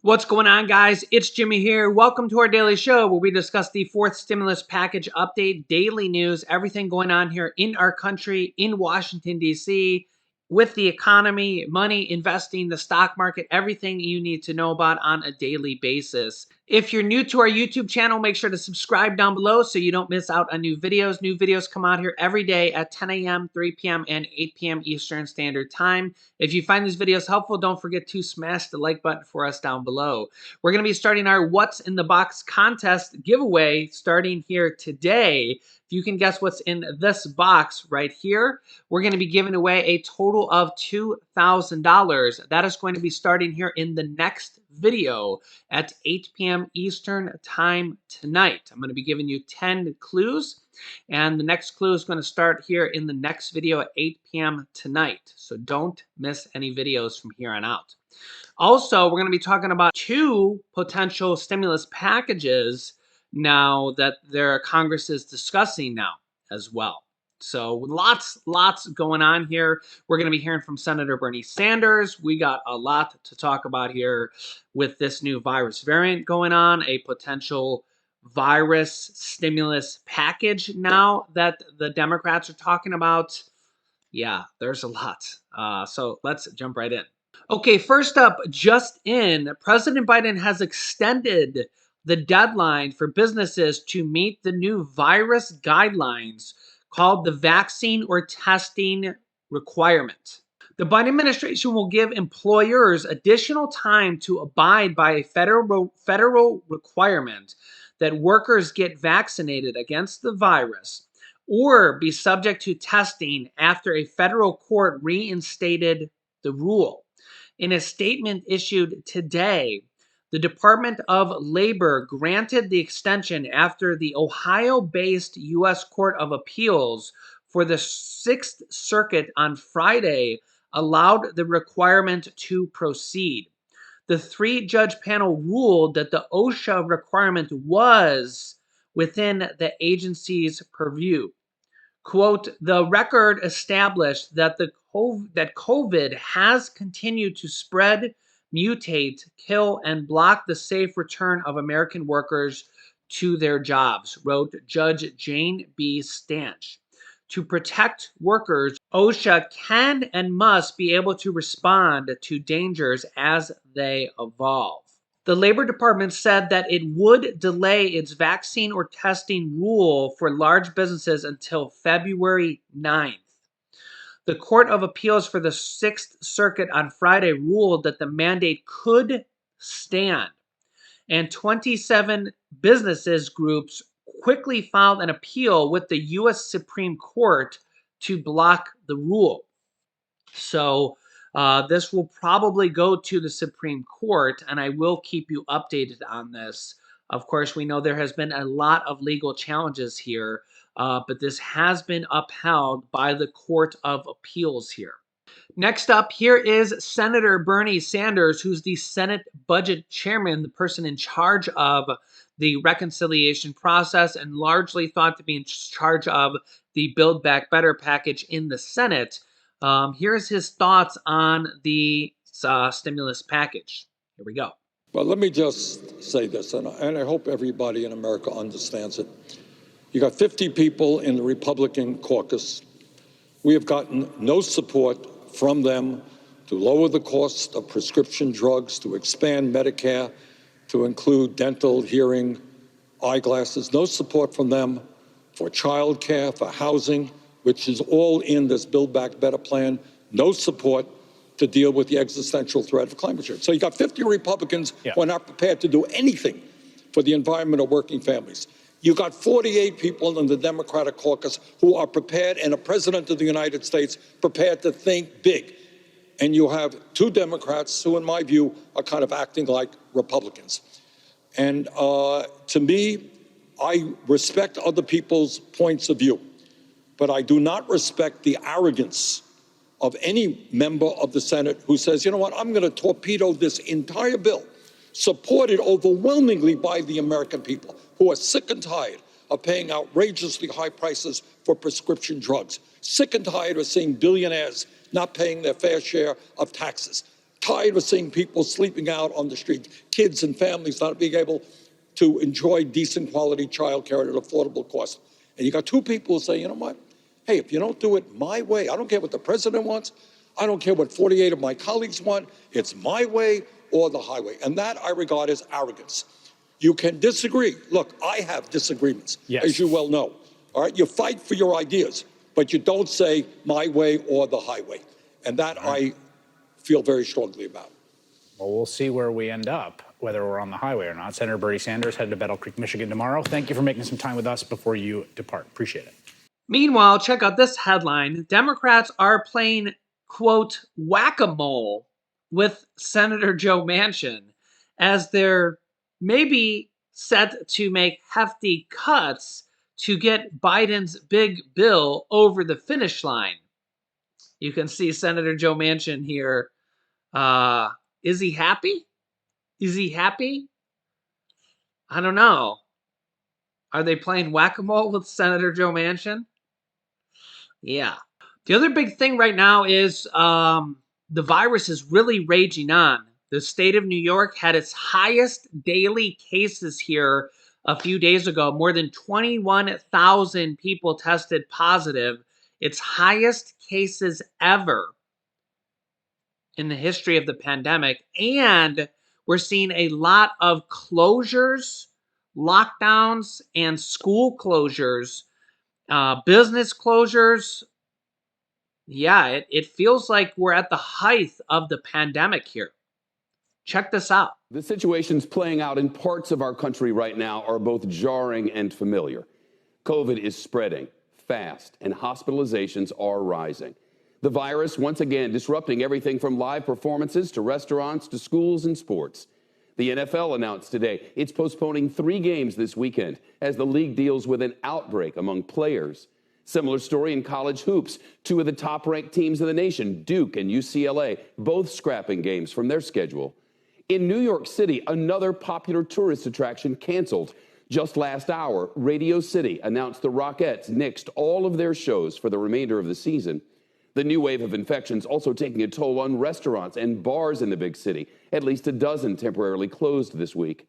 What's going on, guys? It's Jimmy here. Welcome to our daily show where we discuss the fourth stimulus package update, daily news, everything going on here in our country, in Washington, D.C., with the economy, money, investing, the stock market, everything you need to know about on a daily basis. If you're new to our YouTube channel, make sure to subscribe down below so you don't miss out on new videos. New videos come out here every day at 10 a.m., 3 p.m., and 8 p.m. Eastern Standard Time. If you find these videos helpful, don't forget to smash the like button for us down below. We're going to be starting our What's in the Box contest giveaway starting here today. If you can guess what's in this box right here, we're going to be giving away a total of $2,000. That is going to be starting here in the next video at 8 p.m. Eastern Time tonight. I'm going to be giving you 10 clues, and the next clue is going to start here in the next video at 8 p.m. tonight. So don't miss any videos from here on out. Also, we're going to be talking about two potential stimulus packages now that Congress is discussing now as well. So lots going on here. We're going to be hearing from Senator Bernie Sanders. We got a lot to talk about here with this new virus variant going on, a potential virus stimulus package now that the Democrats are talking about. Yeah, there's a lot. So let's jump right in. Okay, first up, just in, President Biden has extended the deadline for businesses to meet the new virus guidelines called the vaccine or testing requirement. The Biden administration will give employers additional time to abide by a federal requirement that workers get vaccinated against the virus or be subject to testing after a federal court reinstated the rule. In a statement issued today, the Department of Labor granted the extension after the Ohio-based U.S. Court of Appeals for the Sixth Circuit on Friday allowed the requirement to proceed. The three-judge panel ruled that the OSHA requirement was within the agency's purview. Quote, the record established that COVID has continued to spread, mutate, kill, and block the safe return of American workers to their jobs, wrote Judge Jane B. Stanch. To protect workers, OSHA can and must be able to respond to dangers as they evolve. The Labor Department said that it would delay its vaccine or testing rule for large businesses until February 9th. The Court of Appeals for the Sixth Circuit on Friday ruled that the mandate could stand, and 27 businesses groups quickly filed an appeal with the U.S. Supreme Court to block the rule. So this will probably go to the Supreme Court, and I will keep you updated on this. Of course, we know there has been a lot of legal challenges here, but this has been upheld by the Court of Appeals here. Next up, here is Senator Bernie Sanders, who's the Senate Budget Chairman, the person in charge of the reconciliation process and largely thought to be in charge of the Build Back Better package in the Senate. Here's his thoughts on the stimulus package. Here we go. Well, let me just say this, and I hope everybody in America understands it. You got 50 people in the Republican caucus. We have gotten no support from them to lower the cost of prescription drugs, to expand Medicare, to include dental, hearing, eyeglasses. No support from them for child care, for housing, which is all in this Build Back Better plan. No support to deal with the existential threat of climate change. So you got 50 Republicans who are not prepared to do anything for the environment of working families. You got 48 people in the Democratic caucus who are prepared, and a president of the United States prepared to think big. And you have two Democrats who, in my view, are kind of acting like Republicans. And to me, I respect other people's points of view, but I do not respect the arrogance of any member of the Senate who says, you know what, I'm going to torpedo this entire bill, supported overwhelmingly by the American people, who are sick and tired of paying outrageously high prices for prescription drugs, sick and tired of seeing billionaires not paying their fair share of taxes, tired of seeing people sleeping out on the street, kids and families not being able to enjoy decent quality childcare at an affordable cost. And you got two people who say, you know what? Hey, if you don't do it my way, I don't care what the president wants. I don't care what 48 of my colleagues want. It's my way or the highway. And that I regard as arrogance. You can disagree. Look, I have disagreements, as you well know. All right, you fight for your ideas, but you don't say my way or the highway. And that I feel very strongly about. Well, we'll see where we end up, whether we're on the highway or not. Senator Bernie Sanders headed to Battle Creek, Michigan tomorrow. Thank you for making some time with us before you depart. Appreciate it. Meanwhile, check out this headline. Democrats are playing, quote, whack-a-mole with Senator Joe Manchin as they're maybe set to make hefty cuts to get Biden's big bill over the finish line. You can see Senator Joe Manchin here. Is he happy? Is he happy? I don't know. Are they playing whack-a-mole with Senator Joe Manchin? Yeah. The other big thing right now is the virus is really raging on. The state of New York had its highest daily cases here a few days ago. More than 21,000 people tested positive. Its highest cases ever in the history of the pandemic. And we're seeing a lot of closures, lockdowns, and school closures, business closures. Yeah, it feels like we're at the height of the pandemic here. Check this out. The situations playing out in parts of our country right now are both jarring and familiar. COVID is spreading fast, and hospitalizations are rising. The virus, once again, disrupting everything from live performances to restaurants to schools and sports. The NFL announced today it's postponing 3 games this weekend as the league deals with an outbreak among players. Similar story in college hoops. 2 of the top-ranked teams in the nation, Duke and UCLA, both scrapping games from their schedule. In New York City, another popular tourist attraction canceled. Just last hour, Radio City announced the Rockettes nixed all of their shows for the remainder of the season. The new wave of infections also taking a toll on restaurants and bars in the big city. At least a dozen temporarily closed this week.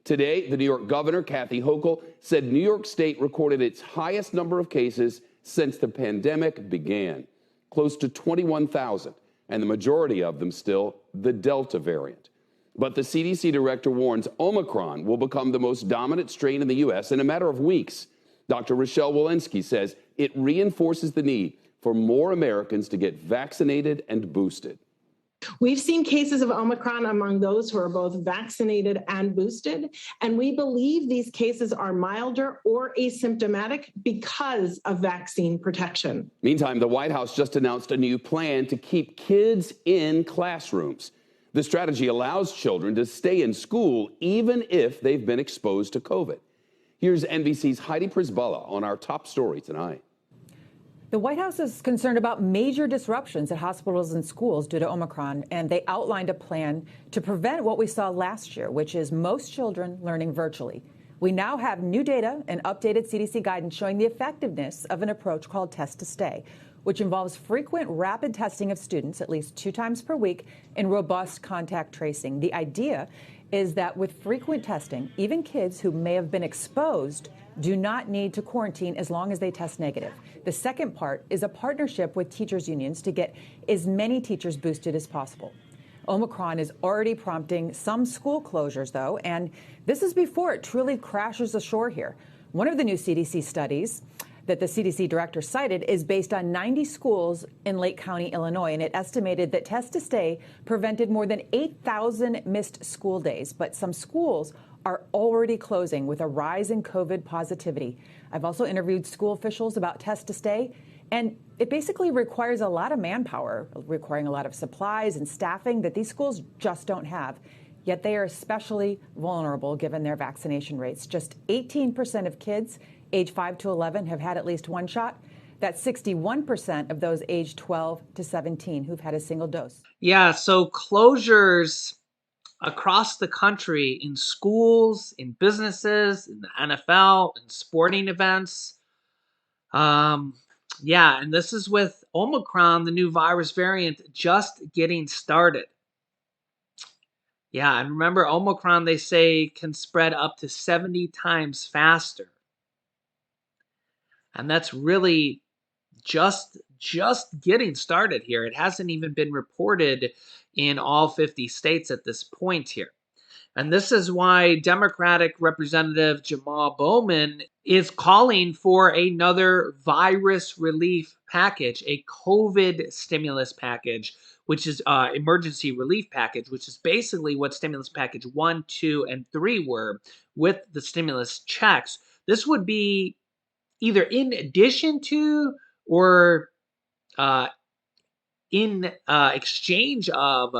Today, the New York governor, Kathy Hochul, said New York State recorded its highest number of cases since the pandemic began, close to 21,000, and the majority of them still the Delta variant. But the CDC director warns Omicron will become the most dominant strain in the U.S. in a matter of weeks. Dr. Rochelle Walensky says it reinforces the need for more Americans to get vaccinated and boosted. We've seen cases of Omicron among those who are both vaccinated and boosted, and we believe these cases are milder or asymptomatic because of vaccine protection. Meantime, the White House just announced a new plan to keep kids in classrooms. The strategy allows children to stay in school even if they've been exposed to COVID. Here's NBC's Heidi Prisbilla on our top story tonight. The White House is concerned about major disruptions at hospitals and schools due to Omicron, and they outlined a plan to prevent what we saw last year, which is most children learning virtually. We now have new data and updated CDC guidance showing the effectiveness of an approach called Test to Stay, which involves frequent rapid testing of students at least 2 times per week and robust contact tracing. The idea is that with frequent testing, even kids who may have been exposed do not need to quarantine as long as they test negative. The second part is a partnership with teachers' unions to get as many teachers boosted as possible. Omicron is already prompting some school closures, though, and this is before it truly crashes ashore here. One of the new CDC studies that the CDC director cited is based on 90 schools in Lake County, Illinois, and it estimated that Test to Stay prevented more than 8,000 missed school days. But some schools are already closing with a rise in COVID positivity. I've also interviewed school officials about Test to Stay, and it basically requires a lot of manpower, requiring a lot of supplies and staffing that these schools just don't have. Yet they are especially vulnerable given their vaccination rates. Just 18% of kids age 5 to 11 have had at least 1 shot. That's 61% of those aged 12 to 17 who've had a single dose. Yeah, so closures across the country in schools, in businesses, in the NFL, in sporting events. Yeah, and this is with Omicron, the new virus variant, just getting started. Yeah, and remember, Omicron, they say, can spread up to 70 times faster. And that's really just getting started here. It hasn't even been reported in all 50 states at this point here. And this is why Democratic Representative Jamal Bowman is calling for another virus relief package, a COVID stimulus package, which is emergency relief package, which is basically what stimulus package 1, 2, and 3 were with the stimulus checks. This would be either in addition to or uh, in exchange of,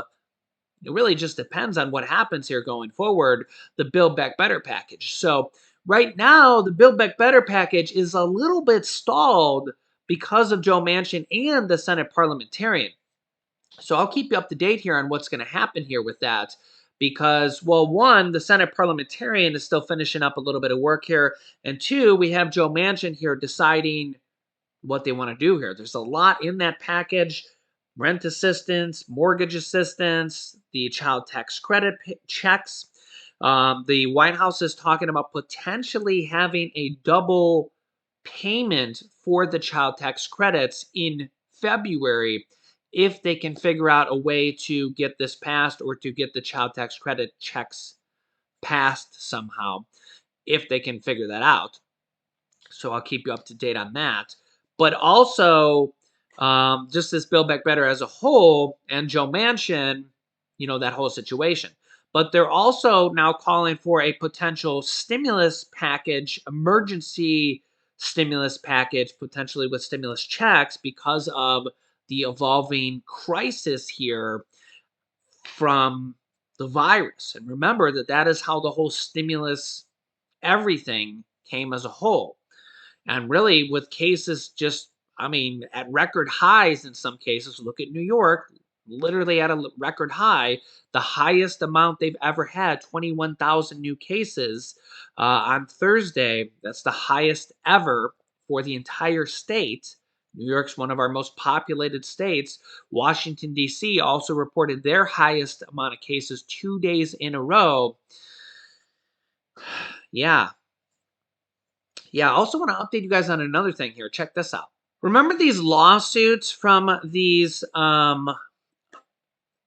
it really just depends on what happens here going forward, the Build Back Better package. So right now, the Build Back Better package is a little bit stalled because of Joe Manchin and the Senate parliamentarian. So I'll keep you up to date here on what's going to happen here with that. Because, well, one, the Senate parliamentarian is still finishing up a little bit of work here. And two, we have Joe Manchin here deciding what they want to do here. There's a lot in that package: rent assistance, mortgage assistance, the child tax credit checks. The White House is talking about potentially having a double payment for the child tax credits in February if they can figure out a way to get this passed or to get the child tax credit checks passed somehow, if they can figure that out. So I'll keep you up to date on that. But also, just this Build Back Better as a whole and Joe Manchin, that whole situation. But they're also now calling for a potential stimulus package, emergency stimulus package, potentially with stimulus checks because of the evolving crisis here from the virus. And remember that is how the whole stimulus, everything came as a whole. And really, with cases just, at record highs in some cases, look at New York, literally at a record high, the highest amount they've ever had, 21,000 new cases on Thursday. That's the highest ever for the entire state. New York's one of our most populated states. Washington, D.C. also reported their highest amount of cases 2 days in a row. Yeah. Yeah, I also want to update you guys on another thing here. Check this out. Remember these lawsuits from these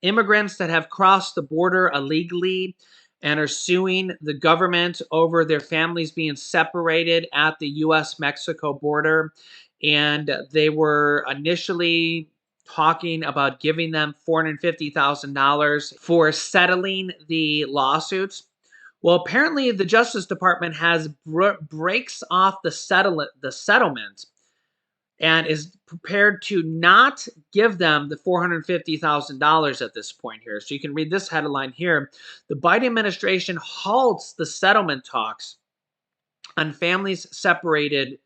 immigrants that have crossed the border illegally and are suing the government over their families being separated at the US-Mexico border? And they were initially talking about giving them $450,000 for settling the lawsuits. Well, apparently the Justice Department has breaks off the settlement and is prepared to not give them the $450,000 at this point here. So you can read this headline here. The Biden administration halts the settlement talks on families separated,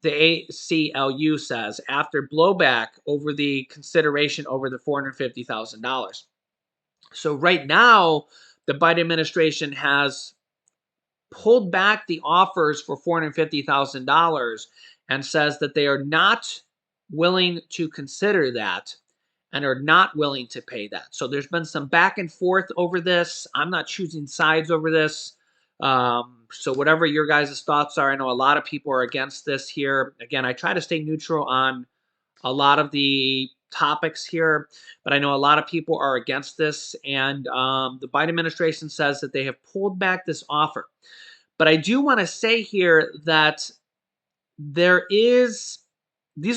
the ACLU says, after blowback over the consideration over the $450,000. So right now, the Biden administration has pulled back the offers for $450,000 and says that they are not willing to consider that and are not willing to pay that. So there's been some back and forth over this. I'm not choosing sides over this. So whatever your guys' thoughts are, I know a lot of people are against this here. Again, I try to stay neutral on a lot of the topics here, but I know a lot of people are against this. And the Biden administration says that they have pulled back this offer. But I do want to say here that these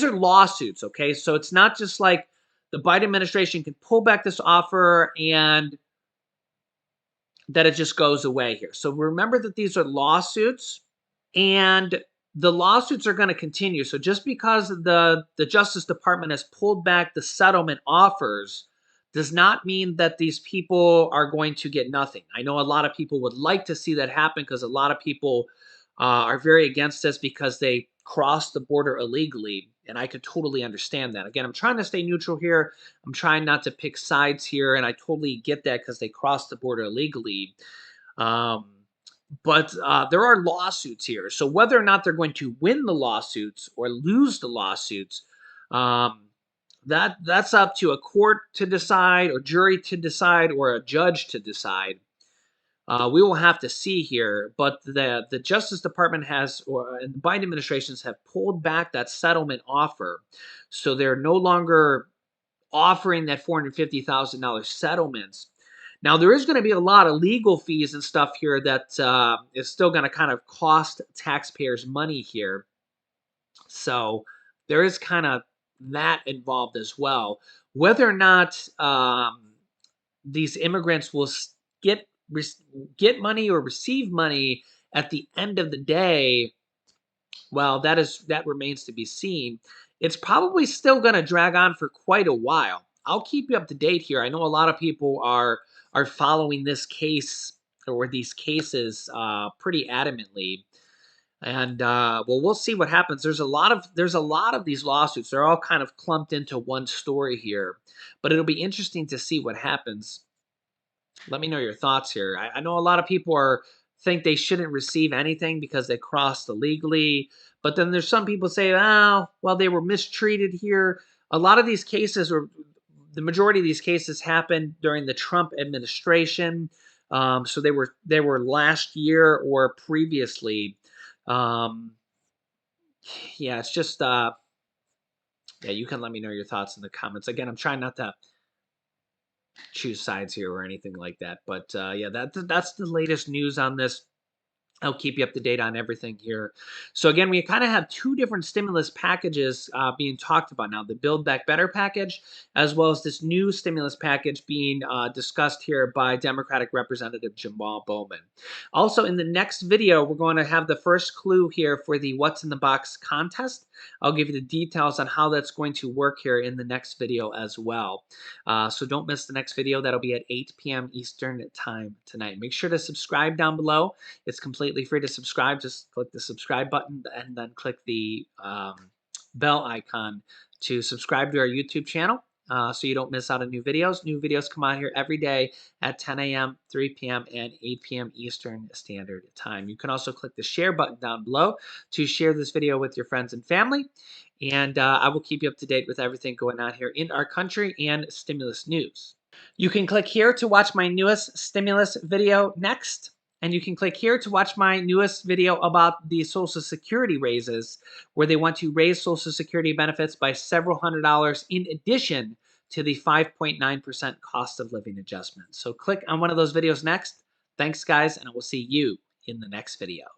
are lawsuits, okay? So it's not just like the Biden administration can pull back this offer and that it just goes away here. So remember that these are lawsuits, and the lawsuits are going to continue. So just because the Justice Department has pulled back the settlement offers does not mean that these people are going to get nothing. I know a lot of people would like to see that happen because a lot of people are very against this because they crossed the border illegally, and I could totally understand that. Again, I'm trying to stay neutral here. I'm trying not to pick sides here, and I totally get that because they crossed the border illegally. But there are lawsuits here. So whether or not they're going to win the lawsuits or lose the lawsuits, that's up to a court to decide, or jury to decide, or a judge to decide. We will have to see here, but the Justice Department and the Biden administrations have pulled back that settlement offer, so they're no longer offering that $450,000 settlements. Now, there is going to be a lot of legal fees and stuff here that is still going to kind of cost taxpayers money here. So there is kind of that involved as well. Whether or not these immigrants will get get money or receive money at the end of the day, well, that remains to be seen. It's probably still going to drag on for quite a while. I'll keep you up to date here. I know a lot of people are following this case or these cases pretty adamantly, and well, we'll see what happens. There's a lot of these lawsuits. They're all kind of clumped into one story here, but it'll be interesting to see what happens. Let me know your thoughts here. I know a lot of people think they shouldn't receive anything because they crossed illegally, but then there's some people say, oh, well, they were mistreated here. A lot of these cases, or the majority of these cases, happened during the Trump administration. So they were last year or previously. Yeah, it's just yeah. You can let me know your thoughts in the comments. Again, I'm trying not to choose sides here or anything like that. But yeah, that's the latest news on this. I'll keep you up to date on everything here. So again, we kind of have two different stimulus packages being talked about now: the Build Back Better package, as well as this new stimulus package being discussed here by Democratic Representative Jamal Bowman. Also, in the next video, we're going to have the first clue here for the What's in the Box contest. I'll give you the details on how that's going to work here in the next video as well. So don't miss the next video. That'll be at 8 p.m. Eastern time tonight. Make sure to subscribe down below. It's completely free to subscribe. Just click the subscribe button and then click the bell icon to subscribe to our YouTube channel so you don't miss out on new videos. New videos come out here every day at 10 a.m., 3 p.m., and 8 p.m. Eastern Standard Time. You can also click the share button down below to share this video with your friends and family. And I will keep you up to date with everything going on here in our country and stimulus news. You can click here to watch my newest stimulus video next. And you can click here to watch my newest video about the Social Security raises, where they want to raise Social Security benefits by several $100s in addition to the 5.9% cost of living adjustment. So click on one of those videos next. Thanks, guys, and I will see you in the next video.